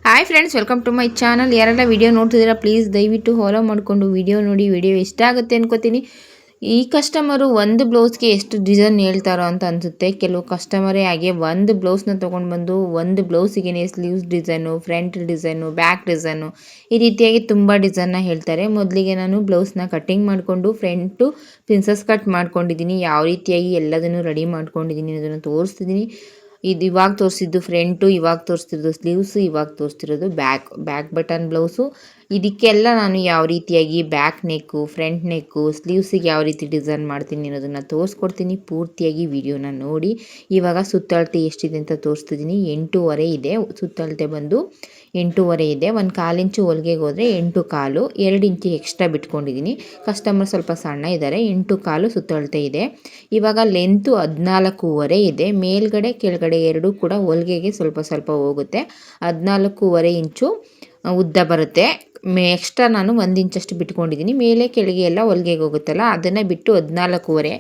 Hi friends, welcome to my channel. ಯಾರೆಲ್ಲ video ನೋಡ್ತಿದ್ದೀರಾ please ದಯವಿಟ್ಟು ಫಾಲೋ ಮಾಡಿಕೊಂಡು ವಿಡಿಯೋ ನೋಡಿ. ವಿಡಿಯೋ ಇಷ್ಟ ಆಗುತ್ತೆ ಅನ್ಕೋತೀನಿ. ಈ ಕಸ್ಟಮರು ಒಂದು ಬ್ಲೌಸ್ಗೆ ಎಷ್ಟು ಡಿಸೈನ್ ಹೇಳ್ತಾರೋ ಅಂತ ಅನಿಸುತ್ತೆ. ಕೆಲವು ಕಸ್ಟಮರೇ ಹಾಗೆ ಒಂದು ಬ್ಲೌಸ್ನ ತೊಗೊಂಡು ಬಂದು ಒಂದು ಬ್ಲೌಸಿಗೆ sleeves design, front design, back design ಈ ರೀತಿಯಾಗಿ ತುಂಬ ಡಿಸೈನ್ನ ಹೇಳ್ತಾರೆ. ಮೊದಲಿಗೆ ನಾನು ಬ್ಲೌಸ್ನ ಕಟ್ಟಿಂಗ್ ಮಾಡಿಕೊಂಡು ಫ್ರಂಟು ಪ್ರಿನ್ಸಸ್ ಕಟ್ ಮಾಡ್ಕೊಂಡಿದ್ದೀನಿ. ಯಾವ ರೀತಿಯಾಗಿ ಎಲ್ಲದನ್ನು ರೆಡಿ ಮಾಡ್ಕೊಂಡಿದ್ದೀನಿ ಅದನ್ನು ತೋರಿಸ್ತಿದ್ದೀನಿ. ಇದು ಇವಾಗ ತೋರಿಸಿದ್ದು ಫ್ರಂಟು, ಇವಾಗ ತೋರಿಸ್ತಿರೋದು ಸ್ಲೀವ್ಸು, ಇವಾಗ ತೋರಿಸ್ತಿರೋದು ಬ್ಯಾಕ್ ಬಟನ್ ಬ್ಲೌಸು. ಇದಕ್ಕೆಲ್ಲ ನಾನು ಯಾವ ರೀತಿಯಾಗಿ ಬ್ಯಾಕ್ ನೆಕ್ಕು, ಫ್ರಂಟ್ ನೆಕ್ಕು, ಸ್ಲೀವ್ಸಿಗೆ ಯಾವ ರೀತಿ ಡಿಸೈನ್ ಮಾಡ್ತೀನಿ ಅನ್ನೋದನ್ನು ತೋರಿಸ್ಕೊಡ್ತೀನಿ. ಪೂರ್ತಿಯಾಗಿ ವಿಡಿಯೋನ ನೋಡಿ. ಇವಾಗ ಸುತ್ತಳತೆ ಎಷ್ಟಿದೆ ಅಂತ ತೋರಿಸ್ತಿದ್ದೀನಿ. 8.5 ಇದೆ. ಸುತ್ತಳತೆ ಬಂದು 8.5 ಇದೆ. 1/4 ಇಂಚು ಹೊಲಿಗೆಗೆ ಹೋದರೆ 8.25, 2 ಇಂಚು ಎಕ್ಸ್ಟ್ರಾ ಬಿಟ್ಕೊಂಡಿದ್ದೀನಿ. ಕಸ್ಟಮರ್ ಸ್ವಲ್ಪ ಸಣ್ಣ ಇದ್ದಾರೆ. 8.25 ಸುತ್ತಳತೆ ಇದೆ. ಇವಾಗ ಲೆಂತು 14.5 ಇದೆ. ಮೇಲ್ಗಡೆ ಕೆಳಗಡೆ ಎರಡೂ ಕೂಡ ಹೊಲಿಗೆಗೆ ಸ್ವಲ್ಪ ಸ್ವಲ್ಪ ಹೋಗುತ್ತೆ. 14.5 ಇಂಚು ಉದ್ದ ಬರುತ್ತೆ. ಎಕ್ಸ್ಟ್ರಾ ನಾನು 1 ಇಂಚಷ್ಟು ಬಿಟ್ಕೊಂಡಿದ್ದೀನಿ. ಮೇಲೆ ಕೆಳಗೆ ಎಲ್ಲ ಹೊಲಿಗೆಗೆ ಹೋಗುತ್ತಲ್ಲ ಅದನ್ನು ಬಿಟ್ಟು 14.5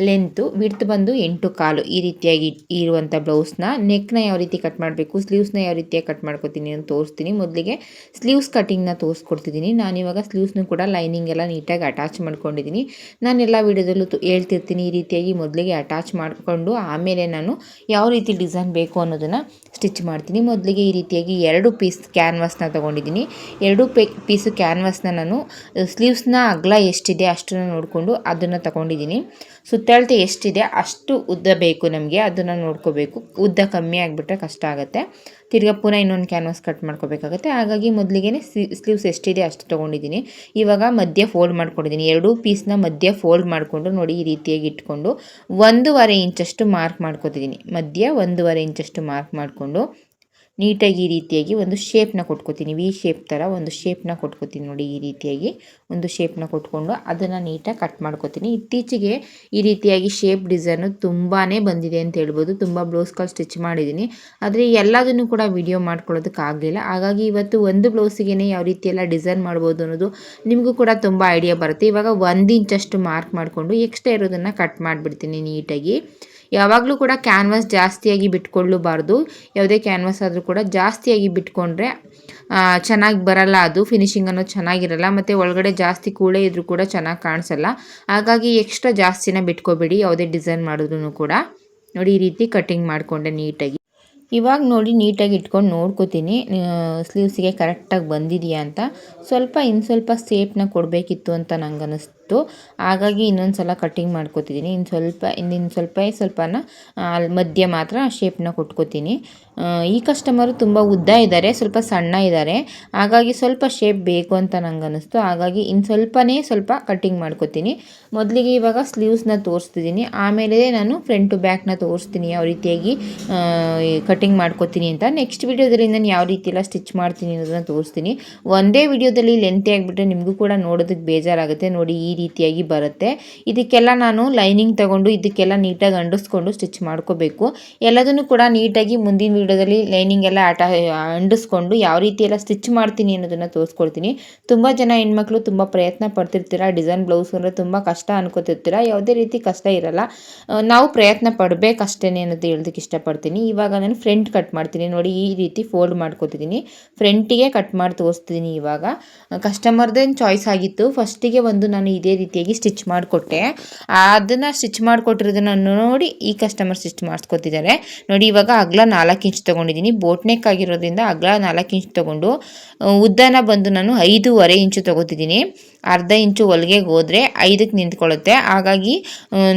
ಲೆಂತು. ವಿಡ್ತ್ ಬಂದು 8.25 ಈ ರೀತಿಯಾಗಿ ಇರುವಂಥ ಬ್ಲೌಸ್ನ ನೆಕ್ನ ಯಾವ ರೀತಿ ಕಟ್ ಮಾಡಬೇಕು, ಸ್ಲೀವ್ಸ್ನ ಯಾವ ರೀತಿಯಾಗಿ ಕಟ್ ಮಾಡ್ಕೊತೀನಿ ಅಂತ ತೋರಿಸ್ತೀನಿ. ಮೊದಲಿಗೆ ಸ್ಲೀವ್ಸ್ ಕಟ್ಟಿಂಗ್ನ ತೋರಿಸ್ಕೊಡ್ತಿದ್ದೀನಿ. ನಾನಿವಾಗ ಸ್ಲೀವ್ಸ್ನು ಕೂಡ ಲೈನಿಂಗ್ ಎಲ್ಲ ನೀಟಾಗಿ ಅಟ್ಯಾಚ್ ಮಾಡ್ಕೊಂಡಿದ್ದೀನಿ. ನಾನೆಲ್ಲ ವಿಡಿಯೋದಲ್ಲೂ ಹೇಳ್ತಿರ್ತೀನಿ ಈ ರೀತಿಯಾಗಿ ಮೊದಲಿಗೆ ಅಟ್ಯಾಚ್ ಮಾಡಿಕೊಂಡು ಆಮೇಲೆ ನಾನು ಯಾವ ರೀತಿ ಡಿಸೈನ್ ಬೇಕು ಅನ್ನೋದನ್ನು ಸ್ಟಿಚ್ ಮಾಡ್ತೀನಿ. ಮೊದಲಿಗೆ ಈ ರೀತಿಯಾಗಿ 2 ಪೀಸ್ ಕ್ಯಾನ್ವಾಸ್ನ ತೊಗೊಂಡಿದ್ದೀನಿ. 2 ಪೀಸು ಕ್ಯಾನ್ವಾಸ್ನ ನಾನು ಸ್ಲೀವ್ಸ್ನ ಅಗಲ ಎಷ್ಟಿದೆ ಅಷ್ಟನ್ನು ನೋಡಿಕೊಂಡು ಅದನ್ನು ತಗೊಂಡಿದ್ದೀನಿ. ಸುತ್ತಳತೆ ಎಷ್ಟಿದೆ ಅಷ್ಟು ಉದ್ದ ಬೇಕು ನಮಗೆ, ಅದನ್ನು ನೋಡ್ಕೋಬೇಕು. ಉದ್ದ ಕಮ್ಮಿ ಆಗಿಬಿಟ್ರೆ ಕಷ್ಟ ಆಗುತ್ತೆ. ತಿರ್ಗಾ ಪುನಃ ಇನ್ನೊಂದು ಕ್ಯಾನ್ವಾಸ್ ಕಟ್ ಮಾಡ್ಕೋಬೇಕಾಗುತ್ತೆ. ಹಾಗಾಗಿ ಮೊದಲಿಗೆ ಸ್ಲೀವ್ಸ್ ಎಷ್ಟಿದೆ ಅಷ್ಟು ತೊಗೊಂಡಿದ್ದೀನಿ. ಇವಾಗ ಮಧ್ಯ ಫೋಲ್ಡ್ ಮಾಡ್ಕೊಂಡಿದ್ದೀನಿ. 2 ಪೀಸ್ನ ಮಧ್ಯ ಫೋಲ್ಡ್ ಮಾಡಿಕೊಂಡು ನೋಡಿ ಈ ರೀತಿಯಾಗಿ ಇಟ್ಕೊಂಡು 1.5 ಇಂಚಷ್ಟು ಮಾರ್ಕ್ ಮಾಡ್ಕೊತಿದ್ದೀನಿ. ಮಧ್ಯ 1.5 ಇಂಚಷ್ಟು ಮಾರ್ಕ್ ಮಾಡಿಕೊಂಡು ನೀಟಾಗಿ ಈ ರೀತಿಯಾಗಿ ಒಂದು ಶೇಪ್ನ ಕೊಟ್ಕೋತೀನಿ. ವಿ ಶೇಪ್ ಥರ ಒಂದು ಶೇಪ್ನ ಕೊಟ್ಕೋತೀನಿ. ನೋಡಿ ಈ ರೀತಿಯಾಗಿ ಒಂದು ಶೇಪ್ನ ಕೊಟ್ಕೊಂಡು ಅದನ್ನು ನೀಟಾಗಿ ಕಟ್ ಮಾಡ್ಕೋತೀನಿ. ಇತ್ತೀಚೆಗೆ ಈ ರೀತಿಯಾಗಿ ಶೇಪ್ ಡಿಸೈನು ತುಂಬಾ ಬಂದಿದೆ ಅಂತ ಹೇಳ್ಬೋದು. ತುಂಬ ಬ್ಲೌಸ್ಗಳು ಸ್ಟಿಚ್ ಮಾಡಿದ್ದೀನಿ, ಆದರೆ ಎಲ್ಲದನ್ನು ಕೂಡ ವಿಡಿಯೋ ಮಾಡ್ಕೊಳ್ಳೋದಕ್ಕಾಗಲಿಲ್ಲ. ಹಾಗಾಗಿ ಇವತ್ತು ಒಂದು ಬ್ಲೌಸಿಗೆ ಯಾವ ರೀತಿ ಎಲ್ಲ ಡಿಸೈನ್ ಮಾಡ್ಬೋದು ಅನ್ನೋದು ನಿಮಗೂ ಕೂಡ ತುಂಬ ಐಡಿಯಾ ಬರುತ್ತೆ. ಇವಾಗ 1 ಇಂಚಷ್ಟು ಮಾರ್ಕ್ ಮಾಡಿಕೊಂಡು ಎಕ್ಸ್ಟ್ರಾ ಇರೋದನ್ನು ಕಟ್ ಮಾಡಿಬಿಡ್ತೀನಿ ನೀಟಾಗಿ. ಯಾವಾಗಲೂ ಕೂಡ ಕ್ಯಾನ್ವಾಸ್ ಜಾಸ್ತಿಯಾಗಿ ಬಿಟ್ಕೊಳ್ಳಬಾರ್ದು. ಯಾವುದೇ ಕ್ಯಾನ್ವಾಸ್ ಆದರೂ ಕೂಡ ಜಾಸ್ತಿಯಾಗಿ ಬಿಟ್ಕೊಂಡ್ರೆ ಚೆನ್ನಾಗಿ ಬರಲ್ಲ, ಅದು ಫಿನಿಶಿಂಗ್ ಅನ್ನೋದು ಚೆನ್ನಾಗಿರಲ್ಲ. ಮತ್ತು ಒಳಗಡೆ ಜಾಸ್ತಿ ಕೂಳೆ ಇದ್ರೂ ಕೂಡ ಚೆನ್ನಾಗಿ ಕಾಣಿಸಲ್ಲ. ಹಾಗಾಗಿ ಎಕ್ಸ್ಟ್ರಾ ಜಾಸ್ತಿನ ಬಿಟ್ಕೋಬೇಡಿ ಯಾವುದೇ ಡಿಸೈನ್ ಮಾಡಿದ್ರೂ ಕೂಡ. ನೋಡಿ ಈ ರೀತಿ ಕಟ್ಟಿಂಗ್ ಮಾಡಿಕೊಂಡೆ ನೀಟಾಗಿ. ಇವಾಗ ನೋಡಿ ನೀಟಾಗಿ ಇಟ್ಕೊಂಡು ನೋಡ್ಕೋತೀನಿ ಸ್ಲೀವ್ಸಿಗೆ ಕರೆಕ್ಟಾಗಿ ಬಂದಿದೆಯಾ ಅಂತ. ಇನ್ನು ಸ್ವಲ್ಪ ಶೇಪ್ನ ಕೊಡಬೇಕಿತ್ತು ಅಂತ ನಂಗೆ ಅನ್ನಿಸ್ತು. ಹಾಗಾಗಿ ಇನ್ನೊಂದು ಸಲ ಕಟ್ಟಿಂಗ್ ಮಾಡ್ಕೋತಿದ್ದೀನಿ. ಇನ್ನು ಸ್ವಲ್ಪನ ಮಧ್ಯ ಮಾತ್ರ ಶೇಪ್ನ ಕೊಟ್ಕೋತೀನಿ. ಈ ಕಸ್ಟಮರು ತುಂಬ ಉದ್ದ ಇದ್ದಾರೆ, ಸ್ವಲ್ಪ ಸಣ್ಣ ಇದ್ದಾರೆ. ಹಾಗಾಗಿ ಸ್ವಲ್ಪ ಶೇಪ್ ಬೇಕು ಅಂತ ನಂಗೆ ಅನ್ನಿಸ್ತು. ಹಾಗಾಗಿ ಸ್ವಲ್ಪ ಕಟ್ಟಿಂಗ್ ಮಾಡ್ಕೋತೀನಿ. ಮೊದಲಿಗೆ ಇವಾಗ ಸ್ಲೀವ್ಸ್ನ ತೋರಿಸ್ತಿದ್ದೀನಿ, ಆಮೇಲೆ ನಾನು ಫ್ರಂಟು ಬ್ಯಾಕ್ನ ತೋರಿಸ್ತೀನಿ ಯಾವ ರೀತಿಯಾಗಿ ಕಟ್ಟಿಂಗ್ ಮಾಡ್ಕೋತೀನಿ ಅಂತ. ನೆಕ್ಸ್ಟ್ ವಿಡಿಯೋದಲ್ಲಿ ನಾನು ಯಾವ ರೀತಿ ಎಲ್ಲ ಸ್ಟಿಚ್ ಮಾಡ್ತೀನಿ ಅನ್ನೋದನ್ನು ತೋರಿಸ್ತೀನಿ. ಒಂದೇ ವಿಡಿಯೋದಲ್ಲಿ ಲೆಂತಿ ಆಗಿಬಿಟ್ರೆ ನಿಮಗೂ ಕೂಡ ನೋಡೋದಕ್ಕೆ ಬೇಜಾರಾಗುತ್ತೆ. ನೋಡಿ ಈ ರೀತಿಯಾಗಿ ಬರುತ್ತೆ. ಇದಕ್ಕೆಲ್ಲ ನಾನು ಲೈನಿಂಗ್ ತಗೊಂಡು ಇದಕ್ಕೆಲ್ಲ ನೀಟಾಗಿ ಅಂಡಿಸ್ಕೊಂಡು ಸ್ಟಿಚ್ ಮಾಡ್ಕೋಬೇಕು. ಎಲ್ಲದನ್ನು ಕೂಡ ನೀಟಾಗಿ ಮುಂದಿನ ವಿಡಿಯೋದಲ್ಲಿ ಲೈನಿಂಗ್ ಎಲ್ಲ ಅಂಡಿಸ್ಕೊಂಡು ಯಾವ ರೀತಿ ಎಲ್ಲ ಸ್ಟಿಚ್ ಮಾಡ್ತೀನಿ ಅನ್ನೋದನ್ನು ತೋರಿಸ್ಕೊಡ್ತೀನಿ. ತುಂಬ ಜನ ಹೆಣ್ಮಕ್ಳು ತುಂಬ ಪ್ರಯತ್ನ ಪಡ್ತಿರ್ತೀರ. ಡಿಸೈನ್ ಬ್ಲೌಸ್ ಅಂದರೆ ತುಂಬ ಕಷ್ಟ ಅನ್ಕೋತಿರ್ತೀರ. ಯಾವುದೇ ರೀತಿ ಕಷ್ಟ ಇರಲ್ಲ, ನಾವು ಪ್ರಯತ್ನ ಪಡಬೇಕಷ್ಟೇ ಅನ್ನೋದು ಹೇಳೋದಕ್ಕೆ ಇಷ್ಟಪಡ್ತೀನಿ. ಇವಾಗ ನಾನು ಫ್ರಂಟ್ ಕಟ್ ಮಾಡ್ತೀನಿ. ನೋಡಿ ಈ ರೀತಿ ಫೋಲ್ಡ್ ಮಾಡ್ಕೋತಿದ್ದೀನಿ. ಫ್ರಂಟಿಗೆ ಕಟ್ ಮಾಡಿ ತೋರಿಸ್ತಿದ್ದೀನಿ. ಇವಾಗ ಕಸ್ಟಮರ್ದೇನು ಚಾಯ್ಸ್ ಆಗಿತ್ತು. ಫಸ್ಟಿಗೆ ನಾನು ಇದೇ ರೀತಿಯಾಗಿ ಸ್ಟಿಚ್ ಮಾಡಿಕೊಟ್ಟೆ. ಅದನ್ನು ಸ್ಟಿಚ್ ಮಾಡಿಕೊಟ್ಟಿರೋದನ್ನು ನೋಡಿ ಈ ಕಸ್ಟಮರ್ ಸ್ಟಿಚ್ ಮಾಡಿಸ್ಕೊತಿದ್ದಾರೆ. ನೋಡಿ ಇವಾಗ ಅಗಲ 4 ಇಂಚ್ ತೊಗೊಂಡಿದ್ದೀನಿ. ಬೋಟ್ ನೆಕ್ ಆಗಿರೋದ್ರಿಂದ ಅಗಲ 4 ಇಂಚ್ ತೊಗೊಂಡು ಉದ್ದನ ಬಂದು ನಾನು 5.5 ಇಂಚು ತೊಗೋತಿದ್ದೀನಿ. ಅರ್ಧ ಇಂಚು ಹೊಲಿಗೆಗೆ ಹೋದರೆ 5ಕ್ಕೆ ನಿಂತ್ಕೊಳ್ಳುತ್ತೆ. ಹಾಗಾಗಿ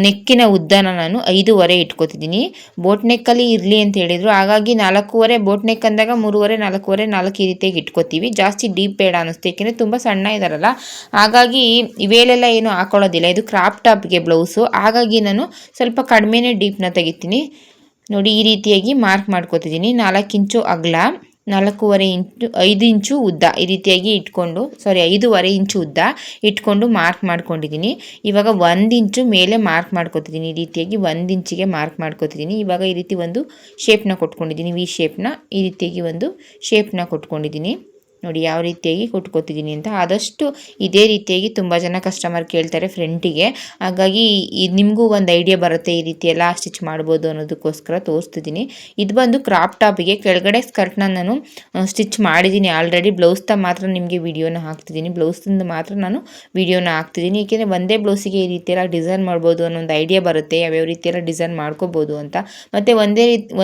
ನೆಕ್ಕಿನ ಉದ್ದನ ನಾನು 5.5 ಇಟ್ಕೋತಿದ್ದೀನಿ. ಬೋಟ್ ನೆಕ್ಕಲ್ಲಿ ಇರಲಿ ಅಂತ ಹೇಳಿದರು. ಹಾಗಾಗಿ 4.5 ಬೋಟ್ ನೆಕ್ ಅಂದಾಗ 3.5, 4.5, 4 ಈ ರೀತಿಯಾಗಿ ಇಟ್ಕೋತೀವಿ. ಜಾಸ್ತಿ ಡೀಪ್ ಬೇಡ ಅನ್ನಿಸ್ತು, ಏಕೆಂದರೆ ತುಂಬ ಸಣ್ಣ ಇದ್ದಾರಲ್ಲ. ಹಾಗಾಗಿ ಇವೇಲೆಲ್ಲ ಏನು ಹಾಕೊಳ್ಳೋದಿಲ್ಲ. ಇದು ಕ್ರಾಪ್ ಟಾಪ್ಗೆ ಬ್ಲೌಸು. ಹಾಗಾಗಿ ನಾನು ಸ್ವಲ್ಪ ಕಡಿಮೆನೇ ಡೀಪ್ನ ತೆಗಿತೀನಿ. ನೋಡಿ ಈ ರೀತಿಯಾಗಿ ಮಾರ್ಕ್ ಮಾಡ್ಕೋತಿದ್ದೀನಿ. 4 ಇಂಚು ಅಗಲ, 4.5 ಇಂಚು 5 ಇಂಚು ಉದ್ದ ಈ ರೀತಿಯಾಗಿ ಇಟ್ಕೊಂಡು 5.5 ಇಂಚು ಉದ್ದ ಇಟ್ಕೊಂಡು ಮಾರ್ಕ್ ಮಾಡ್ಕೊಂಡಿದ್ದೀನಿ. ಇವಾಗ 1 ಇಂಚು ಮೇಲೆ ಮಾರ್ಕ್ ಮಾಡ್ಕೊತಿದ್ದೀನಿ. ಈ ರೀತಿಯಾಗಿ 1 ಇಂಚಿಗೆ ಮಾರ್ಕ್ ಮಾಡ್ಕೊತಿದ್ದೀನಿ. ಇವಾಗ ಈ ರೀತಿ ಒಂದು ಶೇಪ್ನ ಕೊಟ್ಕೊಂಡಿದ್ದೀನಿ. ವಿ ಶೇಪ್ನ ಈ ರೀತಿಯಾಗಿ ಒಂದು ಶೇಪ್ನ ಕೊಟ್ಕೊಂಡಿದ್ದೀನಿ. ನೋಡಿ ಯಾವ ರೀತಿಯಾಗಿ ಕುಟ್ಕೋತಿದ್ದೀನಿ ಅಂತ. ಆದಷ್ಟು ಇದೇ ರೀತಿಯಾಗಿ ತುಂಬ ಜನ ಕಸ್ಟಮರ್ ಕೇಳ್ತಾರೆ ಫ್ರಂಟಿಗೆ, ಹಾಗಾಗಿ ನಿಮಗೂ ಒಂದು ಐಡಿಯಾ ಬರುತ್ತೆ ಈ ರೀತಿ ಎಲ್ಲ ಸ್ಟಿಚ್ ಮಾಡ್ಬೋದು ಅನ್ನೋದಕ್ಕೋಸ್ಕರ ತೋರಿಸ್ತಿದ್ದೀನಿ. ಇದು ಬಂದು ಕ್ರಾಪ್ ಟಾಪಿಗೆ ಕೆಳಗಡೆ ಸ್ಕರ್ಟ್ನ ನಾನು ಸ್ಟಿಚ್ ಮಾಡಿದ್ದೀನಿ ಆಲ್ರೆಡಿ. ಬ್ಲೌಸ್ದ ಮಾತ್ರ ನಿಮಗೆ ವಿಡಿಯೋನ ಹಾಕ್ತಿದ್ದೀನಿ, ಬ್ಲೌಸಿಂದ ಮಾತ್ರ ನಾನು ವಿಡಿಯೋನ ಹಾಕ್ತಿದ್ದೀನಿ. ಏಕೆಂದರೆ ಒಂದೇ ಬ್ಲೌಸಿಗೆ ಈ ರೀತಿ ಎಲ್ಲ ಡಿಸೈನ್ ಮಾಡ್ಬೋದು ಅನ್ನೋ ಒಂದು ಐಡಿಯಾ ಬರುತ್ತೆ, ಯಾವ್ಯಾವ ರೀತಿ ಎಲ್ಲ ಡಿಸೈನ್ ಮಾಡ್ಕೋಬೋದು ಅಂತ. ಮತ್ತು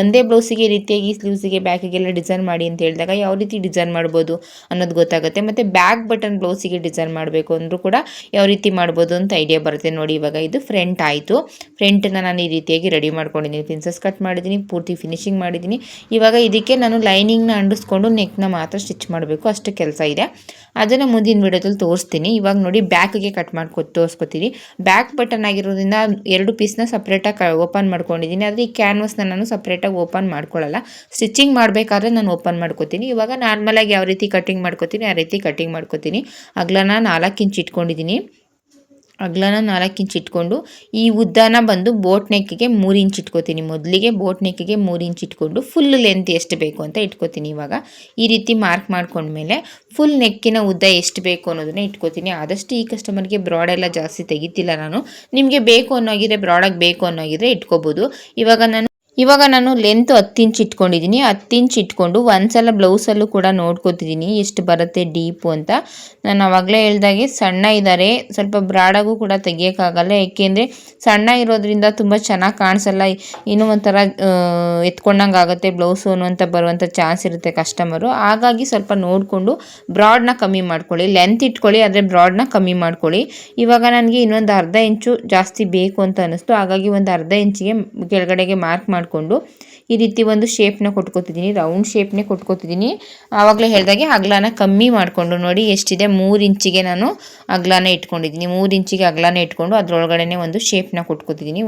ಒಂದೇ ಬ್ಲೌಸಿಗೆ ಈ ರೀತಿಯಾಗಿ ಸ್ಲೀವ್ಸಿಗೆ ಬ್ಯಾಕಿಗೆಲ್ಲ ಡಿಸೈನ್ ಮಾಡಿ ಅಂತ ಹೇಳಿದಾಗ ಯಾವ ರೀತಿ ಡಿಸೈನ್ ಮಾಡ್ಬೋದು ಅನ್ನೋದು ಗೊತ್ತಾಗುತ್ತೆ. ಮತ್ತು ಬ್ಯಾಕ್ ಬಟನ್ ಬ್ಲೌಸಿಗೆ ಡಿಸೈನ್ ಮಾಡಬೇಕು ಅಂದರೂ ಕೂಡ ಯಾವ ರೀತಿ ಮಾಡ್ಬೋದು ಅಂತ ಐಡಿಯಾ ಬರುತ್ತೆ. ನೋಡಿ ಇವಾಗ ಇದು ಫ್ರಂಟ್ ಆಯಿತು. ಫ್ರಂಟನ್ನ ನಾನು ಈ ರೀತಿಯಾಗಿ ರೆಡಿ ಮಾಡ್ಕೊಂಡಿದ್ದೀನಿ, ಪ್ರಿನ್ಸಸ್ ಕಟ್ ಮಾಡಿದ್ದೀನಿ, ಪೂರ್ತಿ ಫಿನಿಶಿಂಗ್ ಮಾಡಿದ್ದೀನಿ. ಇವಾಗ ಇದಕ್ಕೆ ನಾನು ಲೈನಿಂಗ್ನ ಅಂಡಿಸ್ಕೊಂಡು ನೆಕ್ನ ಮಾತ್ರ ಸ್ಟಿಚ್ ಮಾಡಬೇಕು, ಅಷ್ಟು ಕೆಲಸ ಇದೆ. ಅದನ್ನು ಮುಂದಿನ ವಿಡಿಯೋದಲ್ಲಿ ತೋರಿಸ್ತೀನಿ. ಇವಾಗ ನೋಡಿ ಬ್ಯಾಕ್ಗೆ ಕಟ್ ತೋರಿಸ್ಕೊತೀನಿ. ಬ್ಯಾಕ್ ಬಟನ್ ಆಗಿರೋದ್ರಿಂದ 2 ಪೀಸ್ನ ಸಪ್ರೇಟಾಗಿ ಓಪನ್ ಮಾಡ್ಕೊಂಡಿದ್ದೀನಿ. ಆದರೆ ಈ ಕ್ಯಾನ್ವಸ್ನ ನಾನು ಸಪ್ರೇಟಾಗಿ ಓಪನ್ ಮಾಡ್ಕೊಳ್ಳಲ್ಲ, ಸ್ಟಿಚಿಂಗ್ ಮಾಡಬೇಕಾದ್ರೆ ನಾನು ಓಪನ್ ಮಾಡ್ಕೋತೀನಿ. ಇವಾಗ ನಾರ್ಮಲಾಗಿ ಯಾವ ರೀತಿ ಕಟಿಂಗ್ ಮಾಡ್ಕೋತೀನಿ ಆ ರೀತಿ ಕಟಿಂಗ್ ಮಾಡ್ಕೋತೀನಿ. ಅಗಲನ 4 ಇಂಚ್ ಇಟ್ಕೊಂಡಿದ್ದೀನಿ. ಅಗಲನ 4 ಇಂಚ್ ಇಟ್ಕೊಂಡು ಈ ಉದ್ದನ ಬಂದು ಬೋಟ್ ನೆಕ್ಕಿಗೆ 3 ಇಂಚ್ ಇಟ್ಕೋತೀನಿ. ಮೊದಲಿಗೆ ಬೋಟ್ ನೆಕ್ಕಿಗೆ 3 ಇಂಚ್ ಇಟ್ಕೊಂಡು ಫುಲ್ ಲೆಂತ್ ಎಷ್ಟು ಬೇಕು ಅಂತ ಇಟ್ಕೋತೀನಿ. ಇವಾಗ ಈ ರೀತಿ ಮಾರ್ಕ್ ಮಾಡ್ಕೊಂಡ್ಮೇಲೆ ಫುಲ್ ನೆಕ್ಕಿನ ಉದ್ದ ಎಷ್ಟು ಬೇಕು ಅನ್ನೋದನ್ನ ಇಟ್ಕೋತೀನಿ. ಆದಷ್ಟು ಈ ಕಸ್ಟಮರ್ಗೆ ಬ್ರಾಡೆಲ್ಲ ಜಾಸ್ತಿ ತೆಗಿತಿಲ್ಲ ನಾನು. ನಿಮಗೆ ಬೇಕು ಅನ್ನೋಗಿದ್ರೆ ಬ್ರಾಡಾಗಿ ಬೇಕು ಅನ್ನೋಗಿದ್ರೆ ಇಟ್ಕೋಬೋದು. ಇವಾಗ ನಾನು ಲೆಂತ್ 10 ಇಂಚ್ ಇಟ್ಕೊಂಡಿದ್ದೀನಿ. 10 ಇಂಚ್ ಇಟ್ಕೊಂಡು ಒಂದ್ಸಲ ಬ್ಲೌಸಲ್ಲೂ ಕೂಡ ನೋಡ್ಕೋತಿದ್ದೀನಿ ಎಷ್ಟು ಬರುತ್ತೆ ಡೀಪು ಅಂತ. ನಾನು ಆವಾಗಲೇ ಹೇಳ್ದಾಗೆ ಸಣ್ಣ ಇದ್ದಾರೆ, ಸ್ವಲ್ಪ ಬ್ರಾಡಾಗೂ ಕೂಡ ತೆಗಿಯೋಕ್ಕಾಗಲ್ಲ. ಏಕೆಂದರೆ ಸಣ್ಣ ಇರೋದ್ರಿಂದ ತುಂಬ ಚೆನ್ನಾಗಿ ಕಾಣಿಸಲ್ಲ, ಇನ್ನೂ ಒಂಥರ ಎತ್ಕೊಂಡಂಗೆ ಆಗುತ್ತೆ ಬ್ಲೌಸು ಅನ್ನುವಂಥ ಬರುವಂಥ ಚಾನ್ಸ್ ಇರುತ್ತೆ ಕಸ್ಟಮರು. ಹಾಗಾಗಿ ಸ್ವಲ್ಪ ನೋಡಿಕೊಂಡು ಬ್ರಾಡ್ನ ಕಮ್ಮಿ ಮಾಡ್ಕೊಳ್ಳಿ, ಲೆಂತ್ ಇಟ್ಕೊಳ್ಳಿ ಆದರೆ ಬ್ರಾಡ್ನ ಕಮ್ಮಿ ಮಾಡ್ಕೊಳ್ಳಿ. ಇವಾಗ ನನಗೆ ಇನ್ನೊಂದು ಅರ್ಧ ಇಂಚು ಜಾಸ್ತಿ ಬೇಕು ಅಂತ ಅನ್ನಿಸ್ತು, ಹಾಗಾಗಿ ಒಂದು ಅರ್ಧ ಇಂಚಿಗೆ ಕೆಳಗಡೆಗೆ ಮಾರ್ಕ್ ಮಾಡಿಕೊಂಡು ಈ ರೀತಿ ಒಂದು ಶೇಪ್ನ ಕೊಟ್ಕೋತಿದ್ದೀನಿ, ರೌಂಡ್ ಶೇಪ್ನೇ ಕೊಟ್ಕೋತಿದ್ದೀನಿ. ಆವಾಗಲೇ ಹೇಳಿದಾಗೆ ಅಗಲನ ಕಮ್ಮಿ ಮಾಡಿಕೊಂಡು ನೋಡಿ ಎಷ್ಟಿದೆ 3 ಇಂಚಿಗೆ ನಾನು ಅಗಲನ ಇಟ್ಕೊಂಡಿದ್ದೀನಿ. 3 ಇಂಚಿಗೆ ಅಗಲನ ಇಟ್ಕೊಂಡು ಅದರೊಳಗಡೆ ಒಂದು ಶೇಪ್ನ ಕೊಟ್ಕೋತಿದ್ದೀನಿ,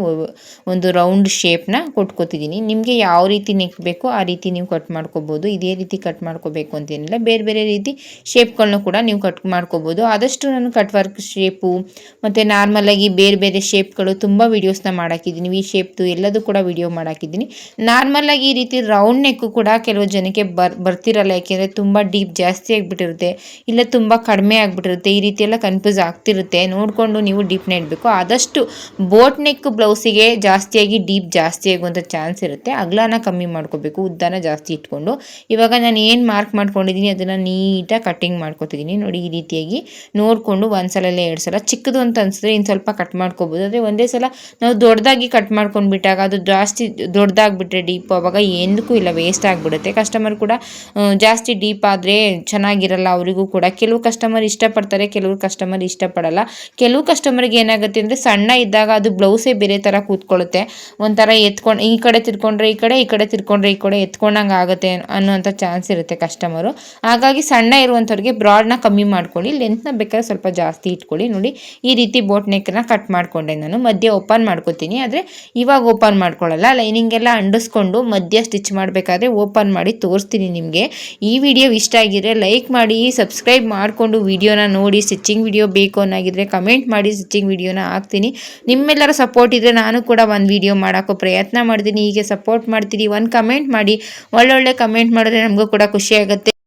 ಒಂದು ರೌಂಡ್ ಶೇಪ್ನ ಕೊಟ್ಕೋತಿದ್ದೀನಿ. ನಿಮಗೆ ಯಾವ ರೀತಿ ನೆಕ್ ಬೇಕೋ ಆ ರೀತಿ ನೀವು ಕಟ್ ಮಾಡ್ಕೋಬೋದು. ಇದೇ ರೀತಿ ಕಟ್ ಮಾಡ್ಕೋಬೇಕು ಅಂತೇನಿಲ್ಲ, ಬೇರೆ ಬೇರೆ ರೀತಿ ಶೇಪ್ಗಳನ್ನ ಕೂಡ ನೀವು ಕಟ್ ಮಾಡ್ಕೋಬೋದು. ಆದಷ್ಟು ನಾನು ಕಟ್ ವರ್ಕ್ ಶೇಪು ಮತ್ತು ನಾರ್ಮಲಾಗಿ ಬೇರೆ ಬೇರೆ ಶೇಪ್ಗಳು ತುಂಬ ವೀಡಿಯೋಸ್ನ ಮಾಡಾಕಿದ್ದೀನಿ. ಈ ಶೇಪ್ದು ಎಲ್ಲದೂ ಕೂಡ ವೀಡಿಯೋ ಮಾಡಾಕಿದ್ದೀನಿ. ನಾರ್ಮಲಾಗಿ ಈ ರೀತಿ ರೌಂಡ್ ನೆಕ್ಕು ಕೂಡ ಕೆಲವು ಜನಕ್ಕೆ ಬರ್ತಿರಲ್ಲ, ಯಾಕೆಂದರೆ ತುಂಬ ಡೀಪ್ ಜಾಸ್ತಿ ಆಗಿಬಿಟ್ಟಿರುತ್ತೆ, ಇಲ್ಲ ತುಂಬ ಕಡಿಮೆ ಆಗಿಬಿಟ್ಟಿರುತ್ತೆ, ಈ ರೀತಿ ಎಲ್ಲ ಕನ್ಫ್ಯೂಸ್ ಆಗ್ತಿರುತ್ತೆ. ನೋಡಿಕೊಂಡು ನೀವು ಡೀಪ್ನ ಇಡಬೇಕು. ಆದಷ್ಟು ಬೋಟ್ ನೆಕ್ ಬ್ಲೌಸಿಗೆ ಜಾಸ್ತಿಯಾಗಿ ಡೀಪ್ ಜಾಸ್ತಿ ಆಗುವಂಥ ಚಾನ್ಸ್ ಇರುತ್ತೆ. ಅಗಲನ ಕಮ್ಮಿ ಮಾಡ್ಕೋಬೇಕು, ಉದ್ದನ ಜಾಸ್ತಿ ಇಟ್ಕೊಂಡು. ಇವಾಗ ನಾನು ಏನು ಮಾರ್ಕ್ ಮಾಡ್ಕೊಂಡಿದ್ದೀನಿ ಅದನ್ನು ನೀಟಾಗಿ ಕಟ್ಟಿಂಗ್ ಮಾಡ್ಕೊತಿದ್ದೀನಿ. ನೋಡಿ ಈ ರೀತಿಯಾಗಿ ನೋಡಿಕೊಂಡು ಒಂದ್ಸಲ 2 ಸಲ ಚಿಕ್ಕದು ಅಂತ ಅನಿಸಿದ್ರೆ ಇನ್ನು ಸ್ವಲ್ಪ ಕಟ್ ಮಾಡ್ಕೋಬೋದು. ಆದರೆ ಒಂದೇ ಸಲ ನಾವು ದೊಡ್ಡದಾಗಿ ಕಟ್ ಮಾಡ್ಕೊಂಡ್ಬಿಟ್ಟಾಗ ಅದು ಜಾಸ್ತಿ ದೊಡ್ಡದಾಗ್ಬಿಟ್ರೆ ಡೀಪ್ ಅವಾಗ ಏನಕ್ಕೂ ಇಲ್ಲ, ವೇಸ್ಟ್ ಆಗಿಬಿಡುತ್ತೆ. ಕಸ್ಟಮರ್ ಕೂಡ ಜಾಸ್ತಿ ಡೀಪ್ ಆದರೆ ಚೆನ್ನಾಗಿರಲ್ಲ ಅವರಿಗೂ ಕೂಡ. ಕೆಲವು ಕಸ್ಟಮರ್ ಇಷ್ಟಪಡ್ತಾರೆ, ಕೆಲವು ಕಸ್ಟಮರ್ ಇಷ್ಟಪಡಲ್ಲ. ಕೆಲವು ಕಸ್ಟಮರ್ಗೆ ಏನಾಗುತ್ತೆ ಅಂದರೆ ಸಣ್ಣ ಇದ್ದಾಗ ಅದು ಬ್ಲೌಸೇ ಬೇರೆ ಥರ ಕೂತ್ಕೊಳ್ಳುತ್ತೆ, ಒಂಥರ ಎತ್ಕೊಂಡು ಈ ಕಡೆ ತಿರ್ಕೊಂಡ್ರೆ ಈ ಕಡೆ ತಿರ್ಕೊಂಡ್ರೆ ಈ ಕಡೆ ಎತ್ಕೊಂಡಂಗೆ ಆಗುತ್ತೆ ಅನ್ನೋಂಥ ಚಾನ್ಸ್ ಇರುತ್ತೆ ಕಸ್ಟಮರು. ಹಾಗಾಗಿ ಸಣ್ಣ ಇರುವಂಥವ್ರಿಗೆ ಬ್ರಾಡ್ನ ಕಮ್ಮಿ ಮಾಡ್ಕೊಳ್ಳಿ, ಲೆಂತ್ನ ಬೇಕಾದ್ರೆ ಸ್ವಲ್ಪ ಜಾಸ್ತಿ ಇಟ್ಕೊಳ್ಳಿ. ನೋಡಿ ಈ ರೀತಿ ಬೋಟ್ ನೆಕ್ನ ಕಟ್ ಮಾಡಿಕೊಂಡೆ, ನಾನು ಮಧ್ಯೆ ಓಪನ್ ಮಾಡ್ಕೋತೀನಿ. ಆದರೆ ಇವಾಗ ಓಪನ್ ಮಾಡ್ಕೊಳ್ಳಲ್ಲ, ಲೈನಿಂಗ್ ಎಲ್ಲ ಅಂಡಿಸ್ಕೊಂಡು ಮಧ್ಯ ಸ್ಟಿಚ್ ಮಾಡಬೇಕಾದ್ರೆ ಓಪನ್ ಮಾಡಿ ತೋರಿಸ್ತೀನಿ ನಿಮಗೆ. ಈ ವಿಡಿಯೋ ಇಷ್ಟ ಆಗಿದ್ರೆ ಲೈಕ್ ಮಾಡಿ, ಸಬ್ಸ್ಕ್ರೈಬ್ ಮಾಡಿಕೊಂಡು ವಿಡಿಯೋನ ನೋಡಿ. ಸ್ಟಿಚಿಂಗ್ ವಿಡಿಯೋ ಬೇಕು ಅನ್ನೋಗಿದ್ರೆ ಕಮೆಂಟ್ ಮಾಡಿ, ಸ್ಟಿಚಿಂಗ್ ವಿಡಿಯೋನ ಹಾಕ್ತೀನಿ. ನಿಮ್ಮೆಲ್ಲರ ಸಪೋರ್ಟ್ ಇದ್ದರೆ ನಾನು ಕೂಡ ಒಂದು ವಿಡಿಯೋ ಮಾಡೋಕ್ಕೂ ಪ್ರಯತ್ನ ಮಾಡ್ತೀನಿ. ಹೀಗೆ ಸಪೋರ್ಟ್ ಮಾಡ್ತೀನಿ, ಒಂದು ಕಮೆಂಟ್ ಮಾಡಿ, ಒಳ್ಳೊಳ್ಳೆ ಕಮೆಂಟ್ ಮಾಡಿದ್ರೆ ನಮಗೂ ಕೂಡ ಖುಷಿ ಆಗುತ್ತೆ.